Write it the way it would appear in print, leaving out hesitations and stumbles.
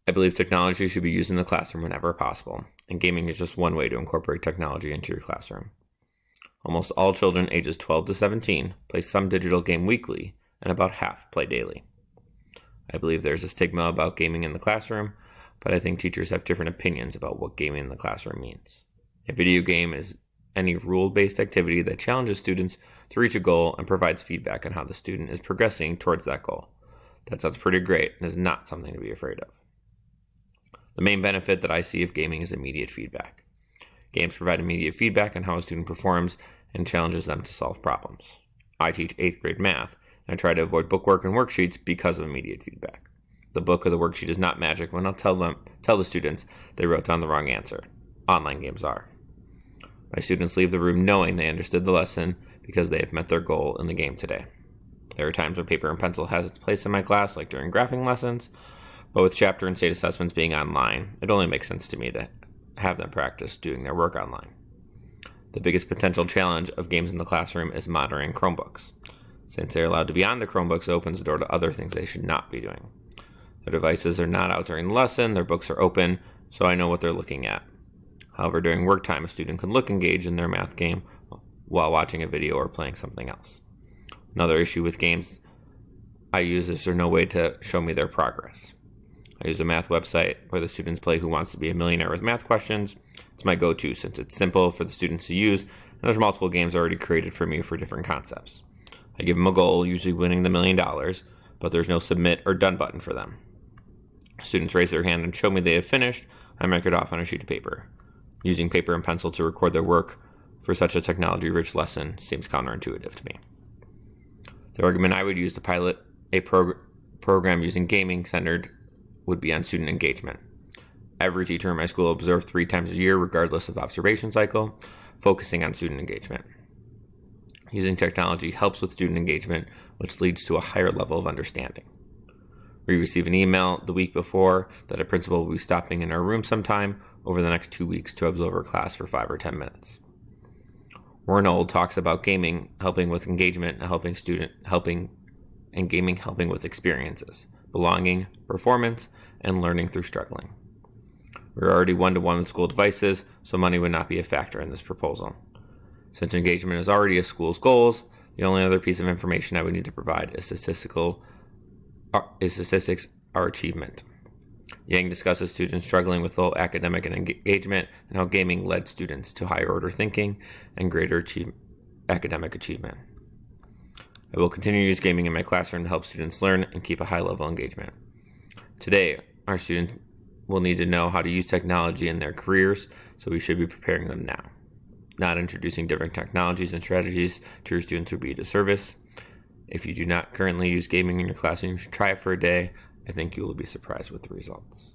I believe technology should be used in the classroom whenever possible, and gaming is just one way to incorporate technology into your classroom. Almost all children ages 12 to 17 play some digital game weekly, and about half play daily. I believe there's a stigma about gaming in the classroom, but I think teachers have different opinions about what gaming in the classroom means. A video game is any rule-based activity that challenges students to reach a goal and provides feedback on how the student is progressing towards that goal. That sounds pretty great and is not something to be afraid of. The main benefit that I see of gaming is immediate feedback. Games provide immediate feedback on how a student performs and challenges them to solve problems. I teach 8th grade math, and I try to avoid bookwork and worksheets because of immediate feedback. The book or the worksheet is not magic when I'll tell the students they wrote down the wrong answer. Online games are. My students leave the room knowing they understood the lesson because they have met their goal in the game today. There are times when paper and pencil has its place in my class, like during graphing lessons, but with chapter and state assessments being online, it only makes sense to me to have them practice doing their work online. The biggest potential challenge of games in the classroom is monitoring Chromebooks. Since they're allowed to be on the Chromebooks, it opens the door to other things they should not be doing. Their devices are not out during the lesson, their books are open, so I know what they're looking at. However, during work time, a student can look engaged in their math game while watching a video or playing something else. Another issue with games I use is there's no way to show me their progress. I use a math website where the students play Who Wants to Be a Millionaire with math questions. It's my go-to since it's simple for the students to use, and there's multiple games already created for me for different concepts. I give them a goal, usually winning the $1 million, but there's no submit or done button for them. Students raise their hand and show me they have finished. I mark it off on a sheet of paper. Using paper and pencil to record their work for such a technology-rich lesson seems counterintuitive to me. The argument I would use to pilot a program using gaming centered would be on student engagement. Every teacher in my school observes 3 times a year, regardless of observation cycle, focusing on student engagement. Using technology helps with student engagement, which leads to a higher level of understanding. We receive an email the week before that a principal will be stopping in our room sometime over the next 2 weeks to observe our class for 5 or 10 minutes. Wernold talks about gaming helping with engagement and gaming helping with experiences, belonging, performance, and learning through struggling. We're already one-to-one with school devices, so money would not be a factor in this proposal. Since engagement is already a school's goals, the only other piece of information I would need to provide is statistics are achievement. Yang discusses students struggling with low academic and engagement and how gaming led students to higher order thinking and greater academic achievement. I will continue to use gaming in my classroom to help students learn and keep a high level of engagement. Today, our students will need to know how to use technology in their careers, so we should be preparing them now. Not introducing different technologies and strategies to your students would be a disservice. If you do not currently use gaming in your classroom, you should try it for a day. I think you will be surprised with the results.